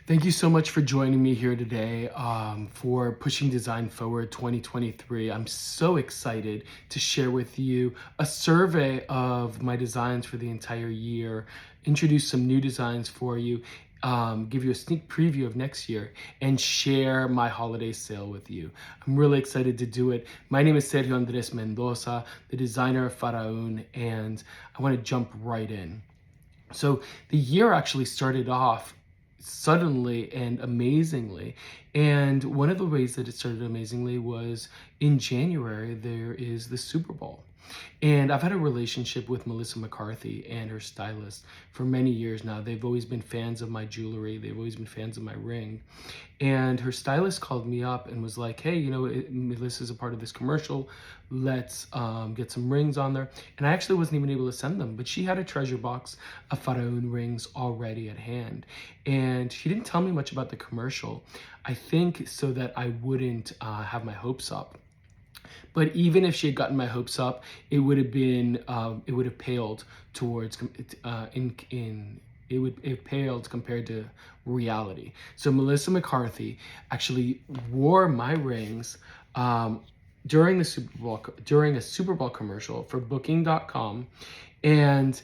Thank you so much for joining me here today for Pushing Design Forward 2023. I'm so excited to share with you a survey of my designs for the entire year, introduce some new designs for you, give you a sneak preview of next year, and share my holiday sale with you. I'm really excited to do it. My name is Sergio Andres Mendoza, the designer of Pharaoun, and I want to jump right in. So the year actually started off suddenly and amazingly. And one of the ways that it started amazingly was in January, there is the Super Bowl. And I've had a relationship with Melissa McCarthy and her stylist for many years now. They've always been fans of my jewelry. They've always been fans of my ring. And her stylist called me up and was like, hey, Melissa's a part of this commercial. Let's get some rings on there. And I actually wasn't even able to send them, but she had a treasure box of Pharaoun rings already at hand. And she didn't tell me much about the commercial, I think so that I wouldn't have my hopes up. But even if she had gotten my hopes up, it would have been, it would have paled towards, it paled compared to reality. So Melissa McCarthy actually wore my rings during a Super Bowl commercial for Booking.com, and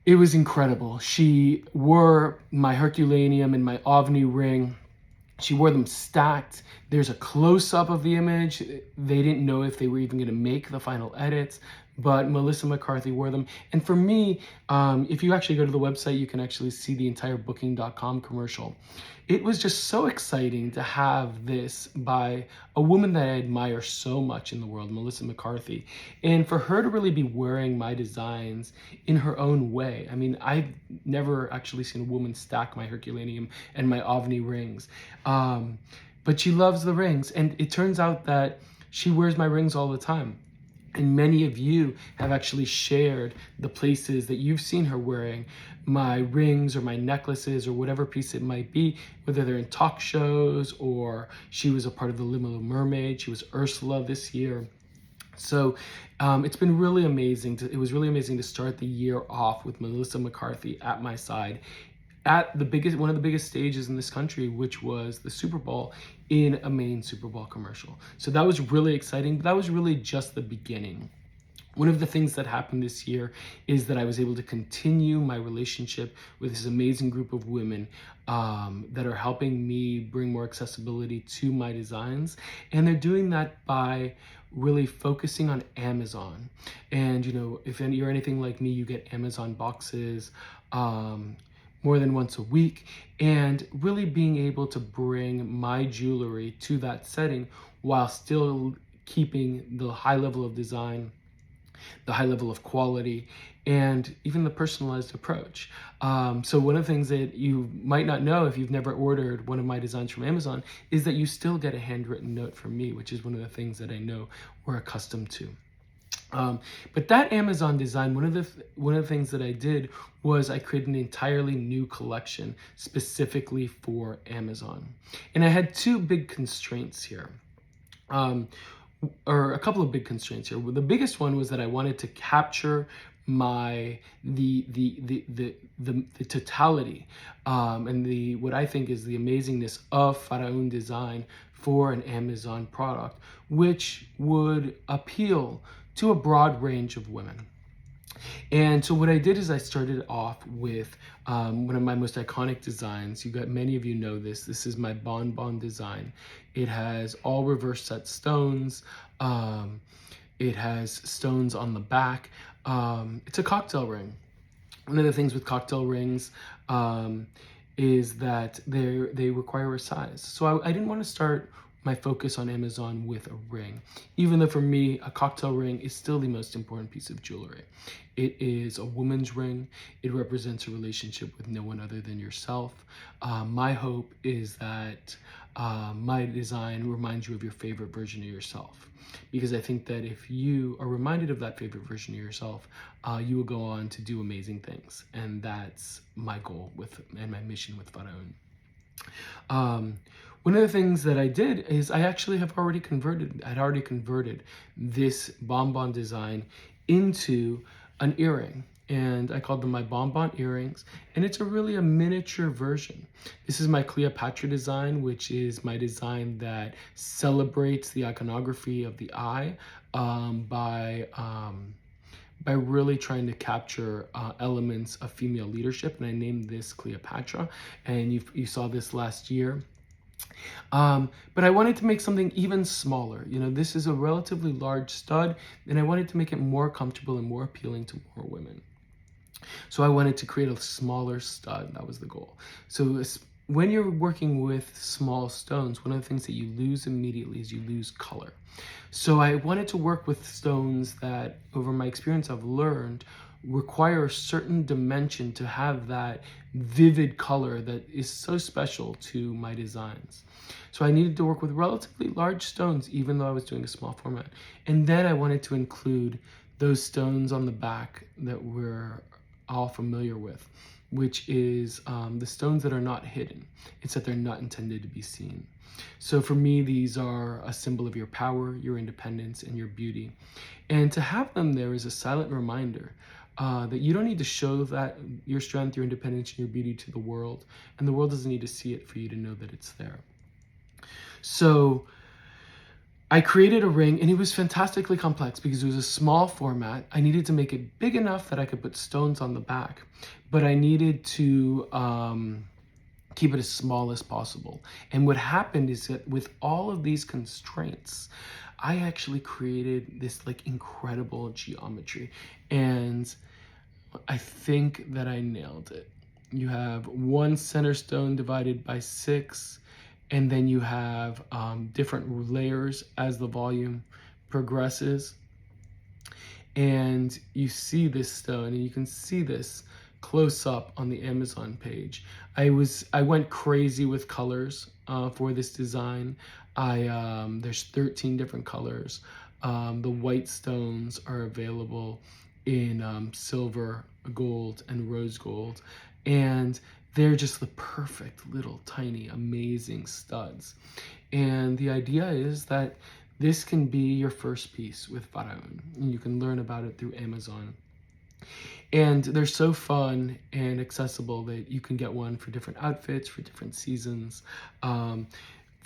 it was incredible. She wore my Herculaneum and my OVNI ring. She wore them stacked. There's a close-up of the image. They didn't know if they were even going to make the final edits, but Melissa McCarthy wore them. And for me, if you actually go to the website, you can actually see the entire Booking.com commercial. It was just so exciting to have this by a woman that I admire so much in the world, Melissa McCarthy, and for her to really be wearing my designs in her own way. I mean, I've never actually seen a woman stack my Herculaneum and my OVNI rings. But she loves the rings, and it turns out that she wears my rings all the time. And many of you have actually shared the places that you've seen her wearing my rings or my necklaces or whatever piece it might be, whether they're in talk shows or she was a part of the Little Mermaid. She was Ursula this year. So it's been really amazing. It was really amazing to start the year off with Melissa McCarthy at my side at one of the biggest stages in this country, which was the Super Bowl, in a main Super Bowl commercial. So that was really exciting, but that was really just the beginning. One of the things that happened this year is that I was able to continue my relationship with this amazing group of women that are helping me bring more accessibility to my designs. And they're doing that by really focusing on Amazon. And, if you're anything like me, you get Amazon boxes more than once a week, and really being able to bring my jewelry to that setting while still keeping the high level of design, the high level of quality, and even the personalized approach. So one of the things that you might not know if you've never ordered one of my designs from Amazon is that you still get a handwritten note from me, which is one of the things that I know we're accustomed to. But that Amazon design, one of the things that I did was I created an entirely new collection specifically for Amazon. And I had two big constraints here. Or a couple of big constraints here. The biggest one was that I wanted to capture the totality and what I think is the amazingness of Pharaoun design for an Amazon product, which would appeal to a broad range of women. And so what I did is I started off with one of my most iconic designs. Many of you know this. This is my Bonbon design. It has all reverse set stones. It has stones on the back. It's a cocktail ring. One of the things with cocktail rings is that they require a size. So I didn't want to start my focus on Amazon with a ring, even though for me, a cocktail ring is still the most important piece of jewelry. It is a woman's ring. It represents a relationship with no one other than yourself. My hope is that my design reminds you of your favorite version of yourself, because I think that if you are reminded of that favorite version of yourself, you will go on to do amazing things. And that's my goal and my mission with Pharaoun. One of the things that I did is I actually I'd already converted this bonbon design into an earring. and I called them my bonbon earrings, and it's really a miniature version. This is my Cleopatra design, which is my design that celebrates the iconography of the eye by really trying to capture elements of female leadership, and I named this Cleopatra, and you saw this last year. But I wanted to make something even smaller. You know, this is a relatively large stud, and I wanted to make it more comfortable and more appealing to more women. So I wanted to create a smaller stud. That was the goal. So when you're working with small stones, one of the things that you lose immediately is you lose color. So I wanted to work with stones that, over my experience, I've learned require a certain dimension to have that vivid color that is so special to my designs. So I needed to work with relatively large stones, even though I was doing a small format. And then I wanted to include those stones on the back that we're all familiar with, which is the stones that are not hidden. It's that they're not intended to be seen. So for me, these are a symbol of your power, your independence, and your beauty. And to have them there is a silent reminder that you don't need to show that your strength, your independence, and your beauty to the world. And the world doesn't need to see it for you to know that it's there. So I created a ring, and it was fantastically complex because it was a small format. I needed to make it big enough that I could put stones on the back, but I needed to keep it as small as possible. And what happened is that with all of these constraints, I actually created this like incredible geometry, and I think that I nailed it. You have one center stone divided by 6, and then you have different layers as the volume progresses. And you see this stone, and you can see this close up on the Amazon page. I went crazy with colors for this design. There's 13 different colors. The white stones are available in silver, gold, and rose gold, and they're just the perfect little tiny amazing studs. And the idea is that this can be your first piece with Pharaoun, and you can learn about it through Amazon. And they're so fun and accessible that you can get one for different outfits, for different seasons.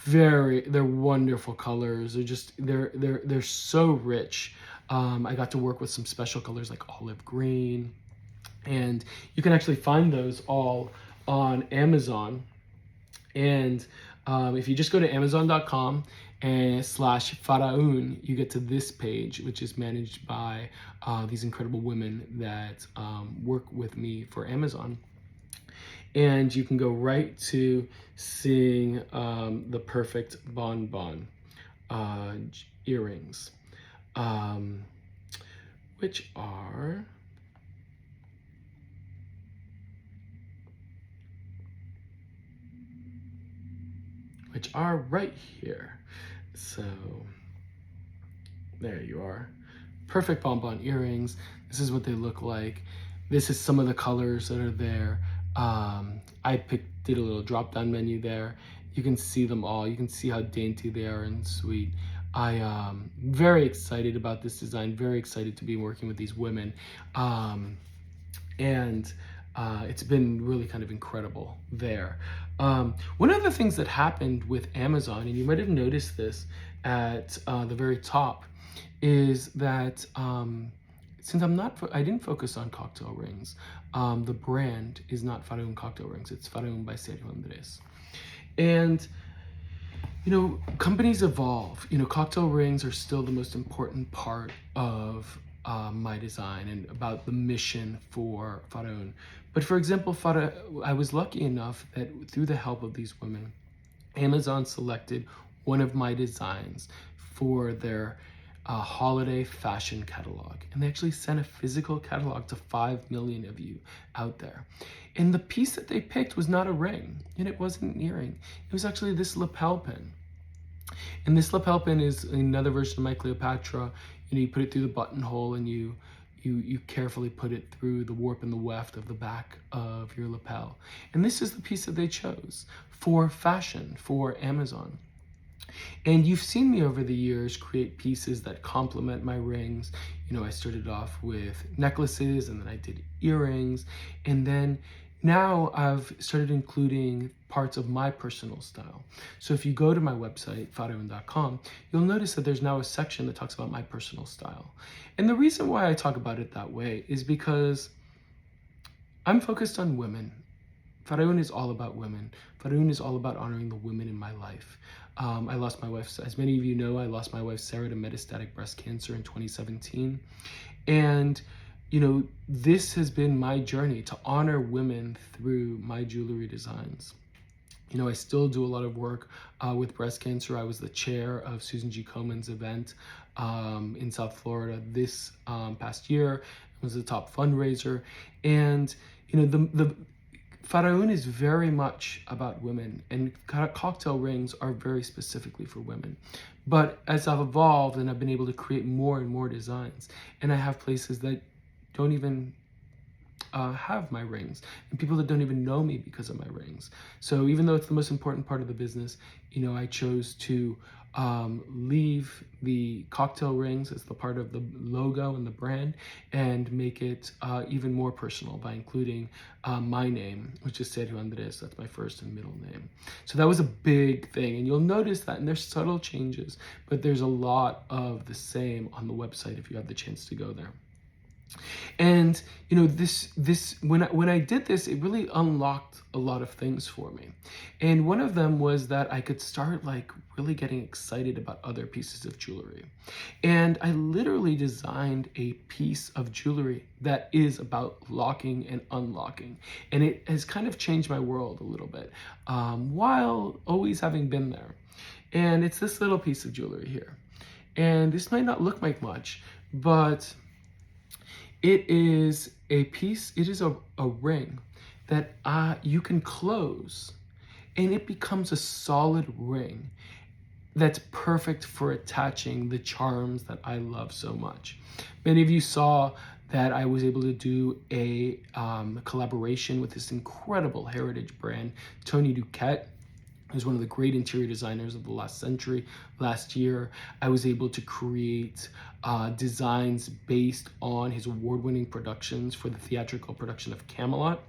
They're wonderful colors. They're so rich. I got to work with some special colors like olive green, and you can actually find those all on Amazon. And if you just go to amazon.com and /Pharaoun, you get to this page, which is managed by these incredible women that work with me for Amazon. And you can go right to seeing the perfect bonbon earrings, which are right here. So there you are. Perfect bonbon earrings. This is what they look like. This is some of the colors that are there. I did a little drop-down menu there. You can see them all. You can see how dainty they are and sweet. I am very excited about this design, very excited to be working with these women. It's been really kind of incredible there. One of the things that happened with Amazon, and you might have noticed this at the very top, is that since I didn't focus on cocktail rings, the brand is not Pharaoun Cocktail Rings, it's Pharaoun by Sergio Andres. And you know, companies evolve. You know, cocktail rings are still the most important part of my design and about the mission for Pharaoun. But for example, I was lucky enough that through the help of these women, Amazon selected one of my designs for their holiday fashion catalog. And they actually sent a physical catalog to 5 million of you out there. And the piece that they picked was not a ring, and it wasn't an earring. It was actually this lapel pin. And this lapel pin is another version of my Cleopatra. You know, you put it through the buttonhole, and you carefully put it through the warp and the weft of the back of your lapel. And this is the piece that they chose for fashion, for Amazon. And you've seen me over the years create pieces that complement my rings. I started off with necklaces, and then I did earrings, and then now I've started including parts of my personal style. So if you go to my website, Pharaoun.com, you'll notice that there's now a section that talks about my personal style. And the reason why I talk about it that way is because I'm focused on women. Pharaoun is all about women. Pharaoun is all about honoring the women in my life. I lost my wife, as many of you know, I lost my wife Sarah to metastatic breast cancer in 2017. And, this has been my journey to honor women through my jewelry designs. I still do a lot of work with breast cancer. I was the chair of Susan G. Komen's event in South Florida this past year. I was the top fundraiser. And, the Pharaoun is very much about women, and cocktail rings are very specifically for women. But as I've evolved and I've been able to create more and more designs, and I have places that don't even have my rings, and people that don't even know me because of my rings. So even though it's the most important part of the business, I chose to leave the cocktail rings as the part of the logo and the brand, and make it even more personal by including my name, which is Sergio Andres. That's my first and middle name. So that was a big thing, and you'll notice that, and there's subtle changes, but there's a lot of the same on the website if you have the chance to go there. And when I did this, it really unlocked a lot of things for me. And one of them was that I could start really getting excited about other pieces of jewelry. And I literally designed a piece of jewelry that is about locking and unlocking. And it has kind of changed my world a little bit, while always having been there. And it's this little piece of jewelry here. And this might not look like much, but it is a piece, it is a ring that you can close, and it becomes a solid ring that's perfect for attaching the charms that I love so much. Many of you saw that I was able to do a collaboration with this incredible heritage brand, Tony Duquette, who's one of the great interior designers of the last century. Last year, I was able to create designs based on his award-winning productions for the theatrical production of Camelot.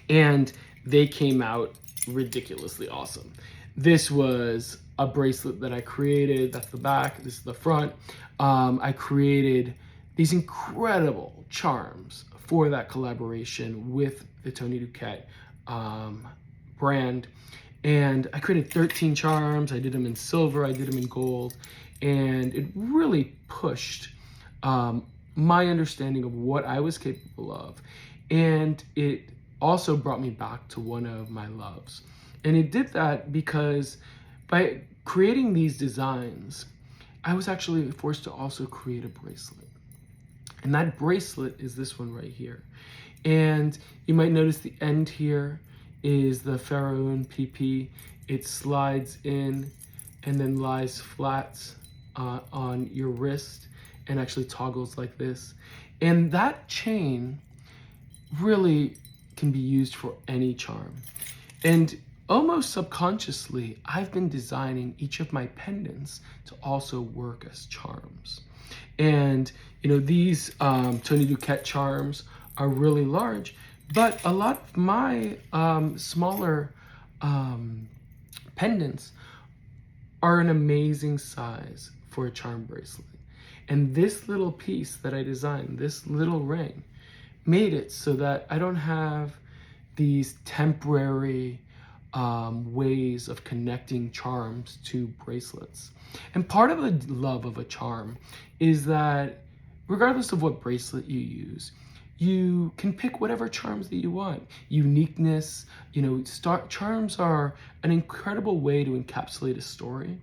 And they came out ridiculously awesome. This was a bracelet that I created. That's the back, this is the front. I created these incredible charms for that collaboration with the Tony Duquette brand. And I created 13 charms. I did them in silver, I did them in gold, and it really pushed my understanding of what I was capable of. And it also brought me back to one of my loves. And it did that because by creating these designs, I was actually forced to also create a bracelet. And that bracelet is this one right here. And you might notice the end here is the Pharaoun PP. It slides in and then lies flat on your wrist and actually toggles like this. And that chain really can be used for any charm. And almost subconsciously, I've been designing each of my pendants to also work as charms. And these Tony Duquette charms are really large, but a lot of my smaller pendants are an amazing size for a charm bracelet. And this little piece that I designed, this little ring, made it so that I don't have these temporary ways of connecting charms to bracelets. And part of the love of a charm is that regardless of what bracelet you use, you can pick whatever charms that you want. Uniqueness, charms are an incredible way to encapsulate a story.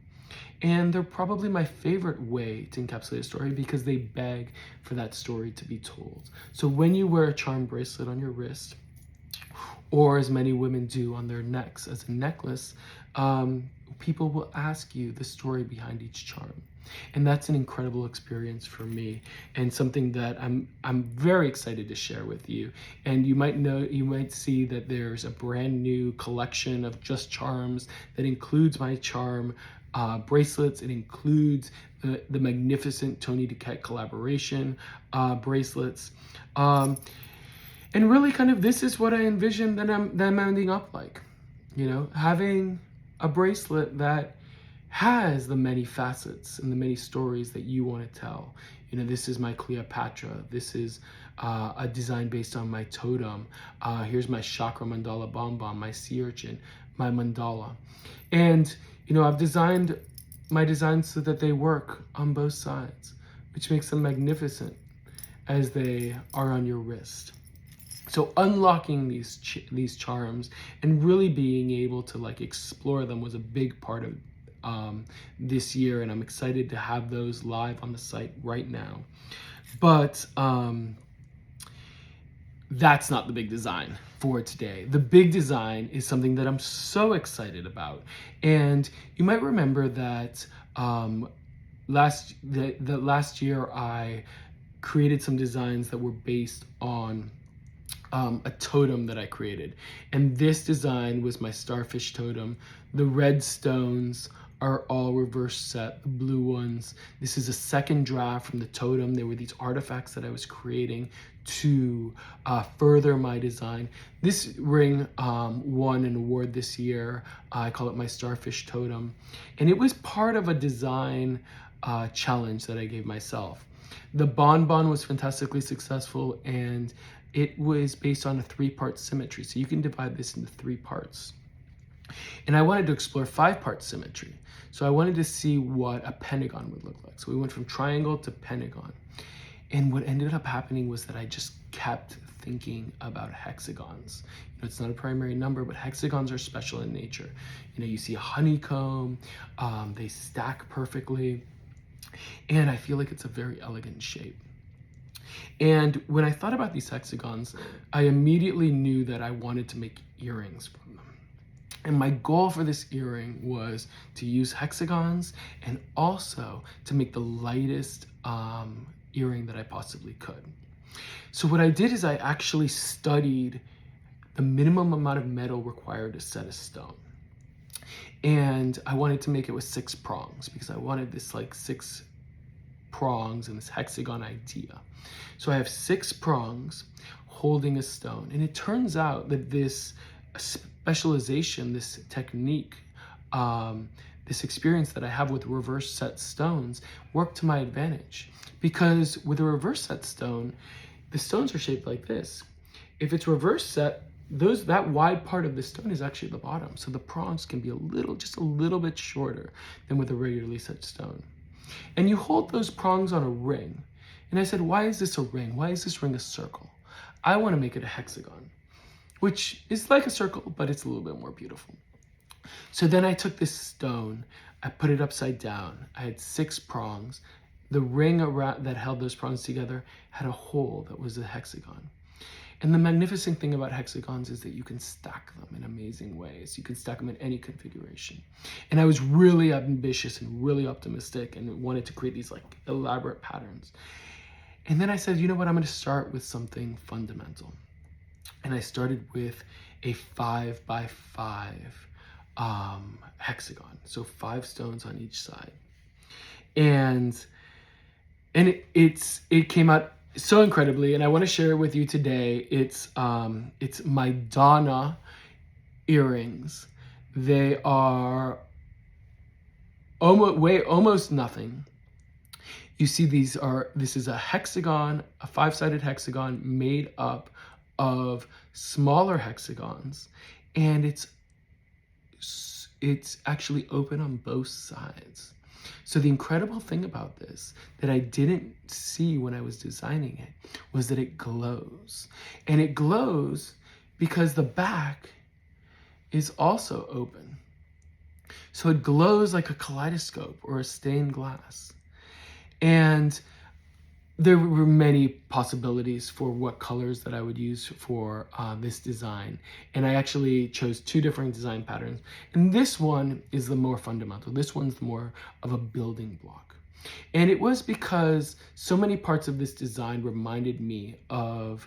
And they're probably my favorite way to encapsulate a story because they beg for that story to be told. So when you wear a charm bracelet on your wrist, or as many women do on their necks as a necklace, people will ask you the story behind each charm. And that's an incredible experience for me, and something that I'm very excited to share with you. And you might see that there's a brand new collection of just charms that includes my charm bracelets. It includes the magnificent Tony Duquette collaboration bracelets. And really kind of this is what I envision them ending up like. You know, having a bracelet that has the many facets and the many stories that you want to tell. You know, this is my Cleopatra. This is a design based on my totem. Here's my chakra mandala bonbon, my sea urchin, my mandala. And, you know, I've designed my designs so that they work on both sides, which makes them magnificent as they are on your wrist. So unlocking these charms and really being able to like explore them was a big part of this year, and I'm excited to have those live on the site right now. But that's not the big design for today. The big design is something that I'm so excited about. And you might remember that last year I created some designs that were based on a totem that I created. And this design was my starfish totem. The red stones are all reverse set, the blue ones. This is a second draft from the totem. There were these artifacts that I was creating to further my design. This ring won an award this year. I call it my starfish totem. And it was part of a design challenge that I gave myself. The bonbon was fantastically successful, and it was based on a 3-part symmetry. So you can divide this into 3 parts. And I wanted to explore 5-part symmetry. So I wanted to see what a pentagon would look like. So we went from triangle to pentagon. And what ended up happening was that I just kept thinking about hexagons. You know, it's not a primary number, but hexagons are special in nature. You know, you see a honeycomb, they stack perfectly. And I feel like it's a very elegant shape. And when I thought about these hexagons, I immediately knew that I wanted to make earrings from them. And my goal for this earring was to use hexagons and also to make the lightest earring that I possibly could. So what I did is I actually studied the minimum amount of metal required to set a stone. And I wanted to make it with 6 prongs because I wanted this like 6 prongs and this hexagon idea. So I have 6 prongs holding a stone. And it turns out that this specialization, this technique, this experience that I have with reverse set stones worked to my advantage. Because with a reverse set stone, the stones are shaped like this. If it's reverse set, that wide part of the stone is actually at the bottom. So the prongs can be just a little bit shorter than with a regularly set stone. And you hold those prongs on a ring. And I said, why is this a ring? Why is this ring a circle? I want to make it a hexagon, which is like a circle, but it's a little bit more beautiful. So then I took this stone, I put it upside down. I had 6 prongs. The ring around that held those prongs together had a hole that was a hexagon. And the magnificent thing about hexagons is that you can stack them in amazing ways. You can stack them in any configuration. And I was really ambitious and really optimistic and wanted to create these like elaborate patterns. And then I said, you know what, I'm going to start with something fundamental. And I started with a 5x5 hexagon. So 5 stones on each side. And it came out so incredibly, and I want to share it with you today. It's my Donna earrings. They are almost nothing. You see, this is a hexagon, a 5-sided hexagon made up of smaller hexagons, and it's actually open on both sides. So the incredible thing about this that I didn't see when I was designing it was that it glows. And it glows because the back is also open. So it glows like a kaleidoscope or a stained glass. And there were many possibilities for what colors that I would use for this design. And I actually chose 2 different design patterns. And this one is the more fundamental. This one's more of a building block. And it was because so many parts of this design reminded me of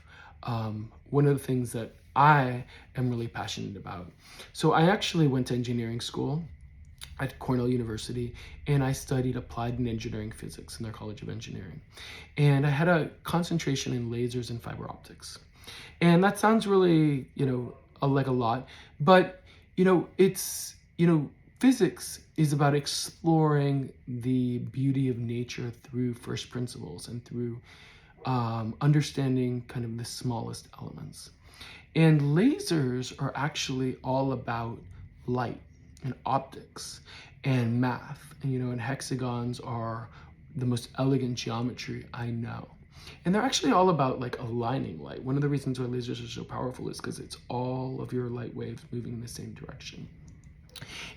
one of the things that I am really passionate about. So I actually went to engineering school. at Cornell University, and I studied applied and engineering physics in their College of Engineering. And I had a concentration in lasers and fiber optics. And that sounds really, like a lot, but, physics is about exploring the beauty of nature through first principles and through understanding kind of the smallest elements. And lasers are actually all about light and optics and math. And hexagons are the most elegant geometry I know. And they're actually all about like aligning light. One of the reasons why lasers are so powerful is because it's all of your light waves moving in the same direction.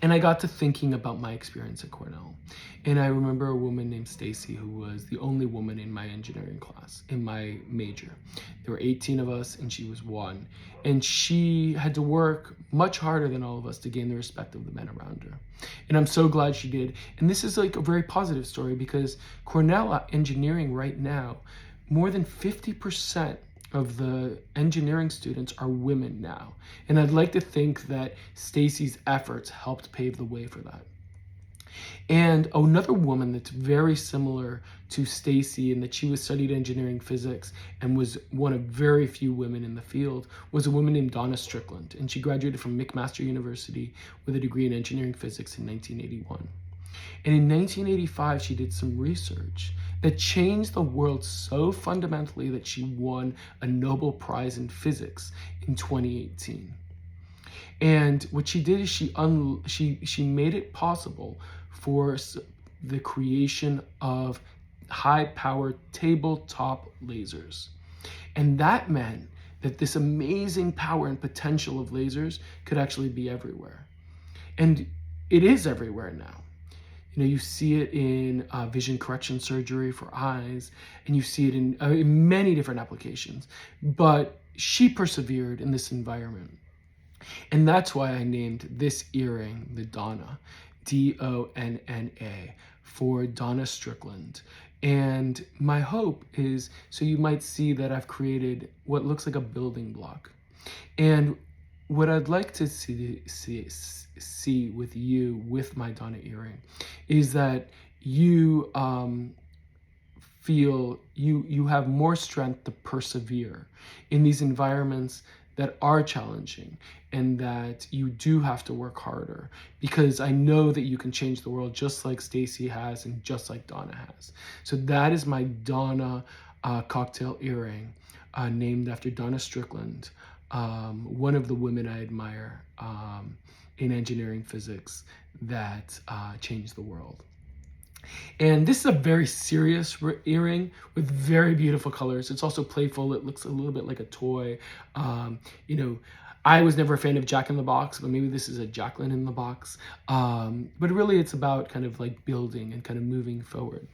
And I got to thinking about my experience at Cornell. And I remember a woman named Stacy who was the only woman in my engineering class, in my major. There were 18 of us and she was one. And she had to work much harder than all of us to gain the respect of the men around her. And I'm so glad she did. And this is like a very positive story because Cornell engineering right now, more than 50% of the engineering students are women now. And I'd like to think that Stacy's efforts helped pave the way for that. And another woman that's very similar to Stacy in that she was studied engineering physics and was one of very few women in the field was a woman named Donna Strickland. And she graduated from McMaster University with a degree in engineering physics in 1981. And in 1985, she did some research that changed the world so fundamentally that she won a Nobel Prize in Physics in 2018. And what she did is she made it possible for the creation of high-powered tabletop lasers. And that meant that this amazing power and potential of lasers could actually be everywhere. And it is everywhere now. You see it in vision correction surgery for eyes, and you see it in many different applications. But she persevered in this environment. And that's why I named this earring the Donna, Donna, for Donna Strickland. And my hope is, so you might see that I've created what looks like a building block. And what I'd like to see with you, with my Donna earring, is that you feel you have more strength to persevere in these environments that are challenging, and that you do have to work harder, because I know that you can change the world just like Stacy has and just like Donna has. So that is my Donna cocktail earring, named after Donna Strickland, one of the women I admire in engineering physics that changed the world. And this is a very serious earring with very beautiful colors. It's also playful. It looks a little bit like a toy. I was never a fan of Jack in the Box, but maybe this is a Jacqueline in the Box. But really it's about kind of like building and kind of moving forward.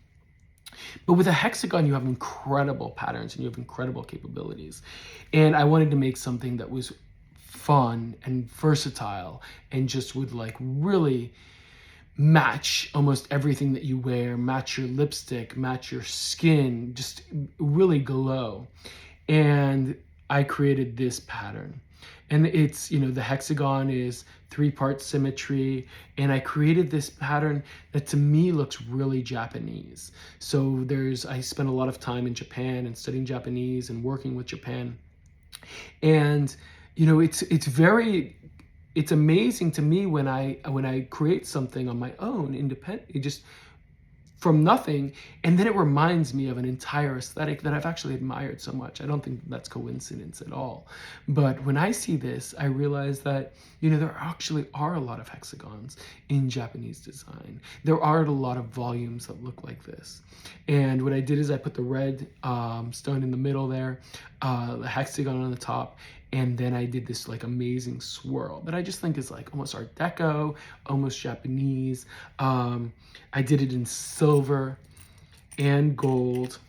But with a hexagon, you have incredible patterns and you have incredible capabilities. And I wanted to make something that was fun and versatile and just would like really match almost everything that you wear, match your lipstick, match your skin, just really glow. And I created this pattern. And it's, the hexagon is 3-part symmetry. And I created this pattern that to me looks really Japanese. So I spent a lot of time in Japan and studying Japanese and working with Japan. And, it's amazing to me when I create something on my own, independent, just from nothing, and then it reminds me of an entire aesthetic that I've actually admired so much. I don't think that's coincidence at all. But when I see this, I realize that, there actually are a lot of hexagons in Japanese design. There are a lot of volumes that look like this. And what I did is I put the red stone in the middle there, the hexagon on the top, and then I did this like amazing swirl that I just think is like almost Art Deco, almost Japanese. I did it in silver and gold.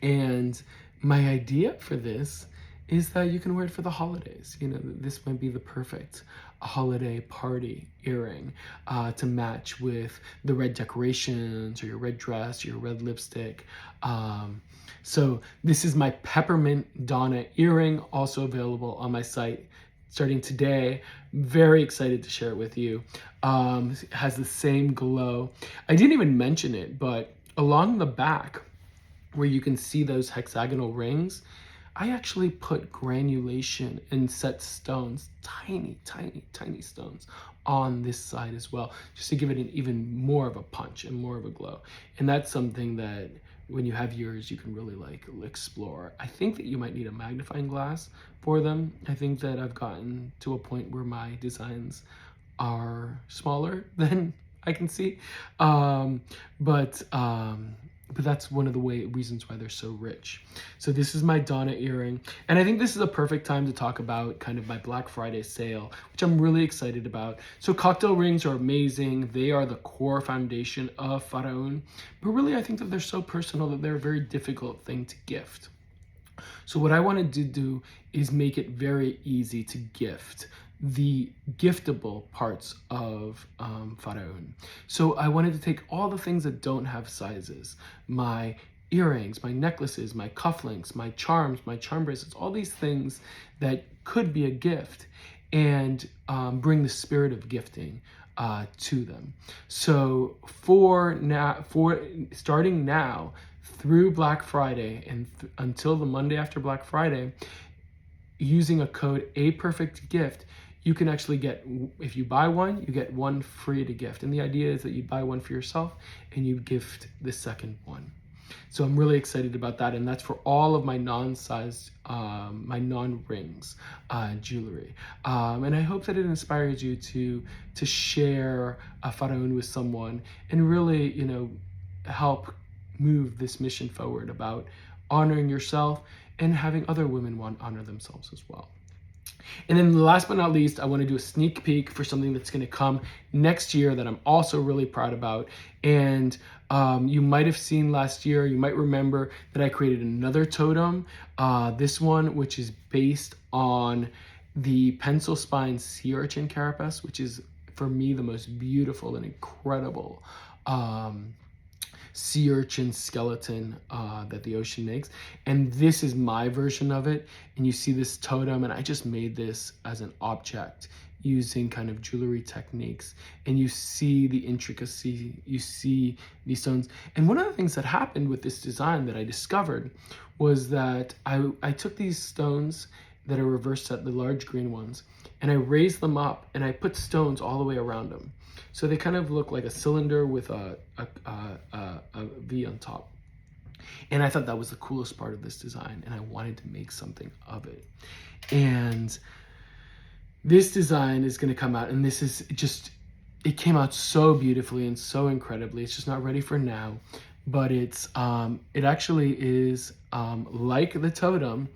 And my idea for this is that you can wear it for the holidays. This might be the perfect holiday party earring to match with the red decorations or your red dress, or your red lipstick. So this is my Peppermint Donna earring, also available on my site, starting today. Very excited to share it with you. It has the same glow. I didn't even mention it, but along the back, where you can see those hexagonal rings, I actually put granulation and set stones, tiny, tiny, tiny stones on this side as well, just to give it an even more of a punch and more of a glow. And that's something that when you have yours, you can really like explore. I think that you might need a magnifying glass for them. I think that I've gotten to a point where my designs are smaller than I can see. But that's one of the reasons why they're so rich. So this is my Donna earring. And I think this is a perfect time to talk about kind of my Black Friday sale, which I'm really excited about. So cocktail rings are amazing. They are the core foundation of Pharaoun. But really, I think that they're so personal that they're a very difficult thing to gift. So what I wanted to do is make it very easy to gift the giftable parts of Pharaoun. So I wanted to take all the things that don't have sizes, my earrings, my necklaces, my cufflinks, my charms, my charm bracelets, all these things that could be a gift, and bring the spirit of gifting to them. So for starting now through Black Friday and until the Monday after Black Friday, using a code APerfectGift, you can actually get, if you buy one, you get one free to gift. And the idea is that you buy one for yourself and you gift the second one. So I'm really excited about that. And that's for all of my non-sized, my non-rings jewelry. And I hope that it inspires you to share a Pharaoun with someone and really, help move this mission forward about honoring yourself and having other women honor themselves as well. And then last but not least, I want to do a sneak peek for something that's going to come next year that I'm also really proud about. And you might have seen last year, you might remember that I created another totem, this one, which is based on the pencil spine sea urchin carapace, which is for me the most beautiful and incredible sea urchin skeleton that the ocean makes. And this is my version of it. And you see this totem, and I just made this as an object using kind of jewelry techniques. And you see the intricacy, you see these stones. And one of the things that happened with this design that I discovered was that I took these stones that are reverse set, the large green ones, and I raised them up and I put stones all the way around them. So they kind of look like a cylinder with a V on top. And I thought that was the coolest part of this design, and I wanted to make something of it. And this design is going to come out, and this is just, it came out so beautifully and so incredibly. It's just not ready for now, but it actually is like the totem.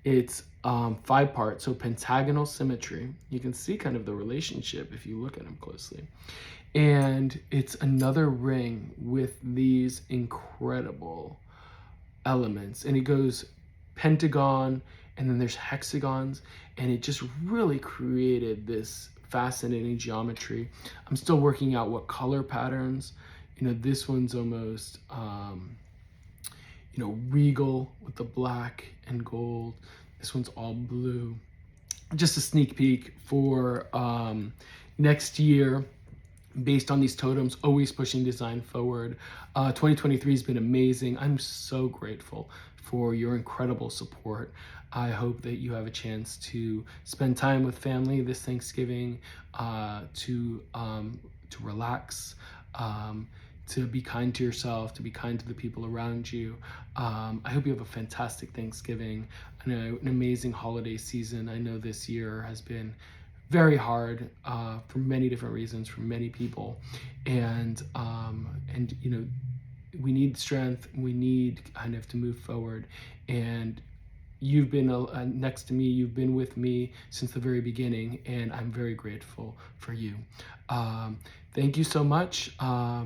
It's 5 parts, so pentagonal symmetry. You can see kind of the relationship if you look at them closely. And it's another ring with these incredible elements. And it goes pentagon, and then there's hexagons, and it just really created this fascinating geometry. I'm still working out what color patterns. This one's almost, regal with the black and gold. This one's all blue. Just a sneak peek for next year based on these totems, always pushing design forward. 2023 has been amazing. I'm so grateful for your incredible support. I hope that you have a chance to spend time with family this Thanksgiving, to relax, to be kind to yourself, to be kind to the people around you. I hope you have a fantastic Thanksgiving and an amazing holiday season. I know this year has been very hard for many different reasons for many people, and we need strength. We need kind of to move forward, and you've been next to me. You've been with me since the very beginning, and I'm very grateful for you. Thank you so much. My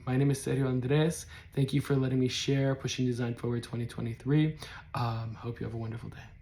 name is Sergio Andres. Thank you for letting me share Pushing Design Forward 2023. Hope you have a wonderful day.